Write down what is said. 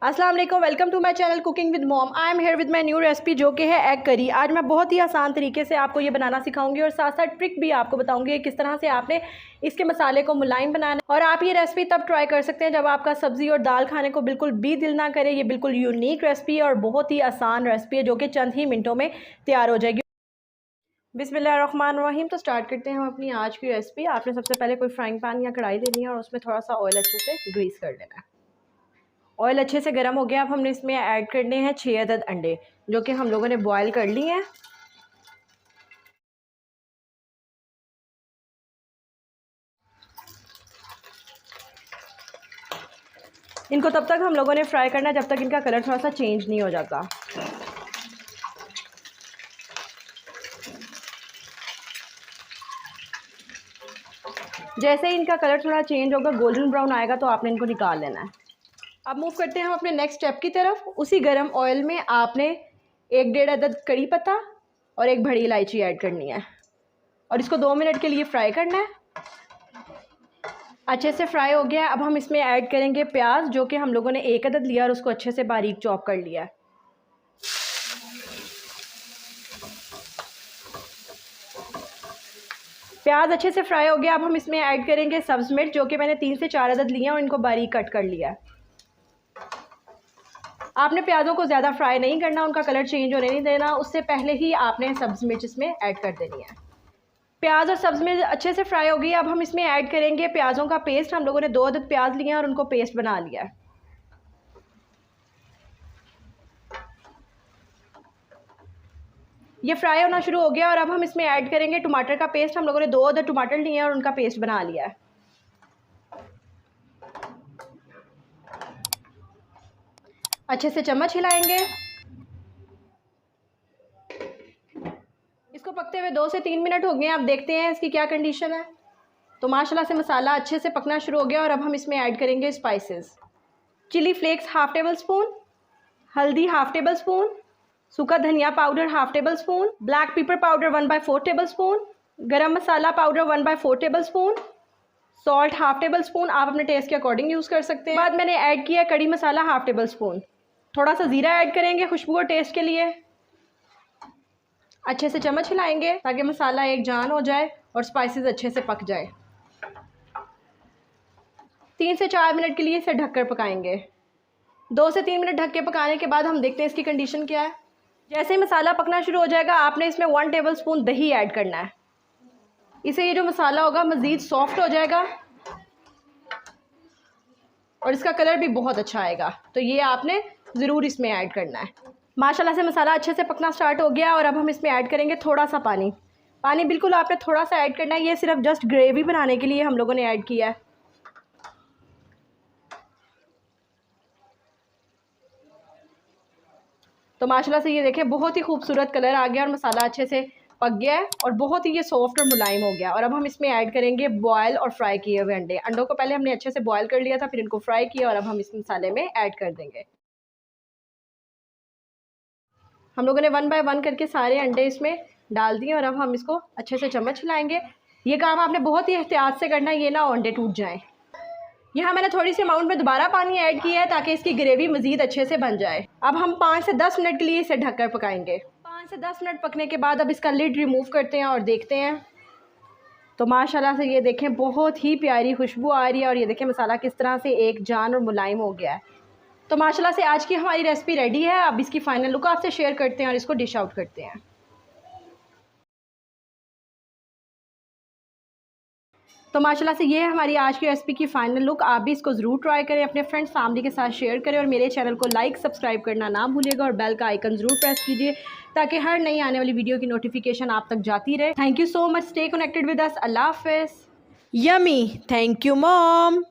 अस्सलाम वालेकुम, welcome to my channel cooking with mom. I am here with my new recipe जो कि है एग करी। आज मैं बहुत ही आसान तरीके से आपको ये बनाना सिखाऊंगी और साथ साथ ट्रिक भी आपको बताऊंगी किस तरह से आपने इसके मसाले को मुलायम बनाना है। और आप ये रेसिपी तब ट्राई कर सकते हैं जब आपका सब्ज़ी और दाल खाने को बिल्कुल भी दिल ना करे। ये बिल्कुल यूनिक रेसिपी है और बहुत ही आसान रेसिपी है जो कि चंद ही मिनटों में तैयार हो जाएगी। बिस्मिल्लाहिर्रहमानिर्रहीम। तो स्टार्ट करते हैं हम अपनी आज की रेसिपी। आपने सबसे पहले कोई फ्राइंग पैन या कढ़ाई लेनी है और उसमें थोड़ा सा ऑयल अच्छे से ग्रीस कर लेना है। ऑयल अच्छे से गर्म हो गया। अब हमने इसमें ऐड करने हैं 6 अदद अंडे जो कि हम लोगों ने बॉयल कर लिए हैं। इनको तब तक हम लोगों ने फ्राई करना है जब तक इनका कलर थोड़ा सा चेंज नहीं हो जाता। जैसे ही इनका कलर थोड़ा चेंज होगा, गोल्डन ब्राउन आएगा, तो आपने इनको निकाल लेना है। अब मूव करते हैं हम अपने नेक्स्ट स्टेप की तरफ। उसी गरम ऑयल में आपने 1-1.5 अदद कड़ी पत्ता और एक बड़ी इलायची ऐड करनी है और इसको 2 मिनट के लिए फ्राई करना है। अच्छे से फ्राई हो गया है। अब हम इसमें ऐड करेंगे प्याज जो कि हम लोगों ने 1 अदद लिया और उसको अच्छे से बारीक चॉप कर लिया है। प्याज अच्छे से फ्राई हो गया। अब हम इसमें ऐड करेंगे सब्ज़ मिर्च जो कि मैंने 3 से 4 अदद लिए हैं और इनको बारीक कट कर लिया है। आपने प्याज़ों को ज़्यादा फ्राई नहीं करना, उनका कलर चेंज होने नहीं देना। उससे पहले ही आपने सब्ज़ मिर्च इसमें ऐड कर देनी है। प्याज और सब्ज़ मिर्च अच्छे से फ्राई हो गई। अब हम इसमें ऐड करेंगे प्याज़ों का पेस्ट। हम लोगों ने 2 अदद प्याज लिए हैं और उनको पेस्ट बना लिया है। ये फ्राई होना शुरू हो गया और अब हम इसमें ऐड करेंगे टमाटर का पेस्ट। हम लोगों ने 2 अदद टमाटर लिए हैं और उनका पेस्ट बना लिया है। अच्छे से चम्मच हिलाएंगे। इसको पकते हुए 2 से 3 मिनट हो गए हैं। अब देखते हैं इसकी क्या कंडीशन है। तो माशाल्लाह से मसाला अच्छे से पकना शुरू हो गया और अब हम इसमें ऐड करेंगे spices. Chilli flakes ½ tablespoon, हल्दी ½ टेबल स्पून, सूखा धनिया powder ½ tablespoon, black pepper powder 1/4 tablespoon, garam masala powder 1/4 tablespoon, salt ½ tablespoon. आप अपने टेस्ट के अकॉर्डिंग यूज़ कर सकते हैं। बाद मैंने ऐड किया कड़ी मसाला ½ टेबल स्पून। थोड़ा सा ज़ीरा ऐड करेंगे खुशबू और टेस्ट के लिए। अच्छे से चम्मच हिलाएंगे ताकि मसाला एक जान हो जाए और स्पाइसेस अच्छे से पक जाए। 3 से 4 मिनट के लिए इसे ढककर पकाएंगे। 2 से 3 मिनट ढक के पकाने के बाद हम देखते हैं इसकी कंडीशन क्या है। जैसे ही मसाला पकना शुरू हो जाएगा, आपने इसमें 1 टेबल स्पून दही ऐड करना है। इससे ये जो मसाला होगा मज़ीद सॉफ्ट हो जाएगा और इसका कलर भी बहुत अच्छा आएगा। तो ये आपने ज़रूर इसमें ऐड करना है। माशाल्लाह से मसाला अच्छे से पकना स्टार्ट हो गया और अब हम इसमें ऐड करेंगे थोड़ा सा पानी। पानी बिल्कुल आपने थोड़ा सा ऐड करना है। ये सिर्फ जस्ट ग्रेवी बनाने के लिए हम लोगों ने ऐड किया है। तो माशाल्लाह से ये देखें बहुत ही खूबसूरत कलर आ गया और मसाला अच्छे से पक गया है और बहुत ही ये सॉफ्ट और मुलायम हो गया। और अब हम इसमें ऐड करेंगे बॉयल और फ्राई किए हुए अंडे। अंडों को पहले हमने अच्छे से बॉयल कर लिया था, फिर इनको फ्राई किया और अब हम इस मसाले में ऐड कर देंगे। हम लोगों ने 1 बाय 1 करके सारे अंडे इसमें डाल दिए और अब हम इसको अच्छे से चम्मच हिलाएंगे। ये काम आपने बहुत ही एहतियात से करना है, ये ना अंडे टूट जाएं। यहाँ मैंने थोड़ी सी अमाउंट में दोबारा पानी ऐड किया है ताकि इसकी ग्रेवी मज़ीद अच्छे से बन जाए। अब हम 5 से 10 मिनट के लिए इसे ढककर पकाएंगे। 5 से 10 मिनट पकने के बाद अब इसका लिड रिमूव करते हैं और देखते हैं। तो माशाल्लाह से ये देखें बहुत ही प्यारी खुशबू आ रही है और ये देखें मसाला किस तरह से एक जान और मुलायम हो गया है। तो माशाल्लाह से आज की हमारी रेसिपी रेडी है। अब इसकी फ़ाइनल लुक आपसे शेयर करते हैं और इसको डिश आउट करते हैं। तो माशाल्लाह से ये है हमारी आज की रेसिपी की फ़ाइनल लुक। आप भी इसको ज़रूर ट्राई करें, अपने फ्रेंड्स फैमिली के साथ शेयर करें और मेरे चैनल को लाइक सब्सक्राइब करना ना भूलिएगा और बेल का आइकन ज़रूर प्रेस कीजिए ताकि हर नई आने वाली वीडियो की नोटिफिकेशन आप तक जाती रहे। Thank you so much. Stay connected with us. Allah हाफ़िज़। यमी। Thank you mom.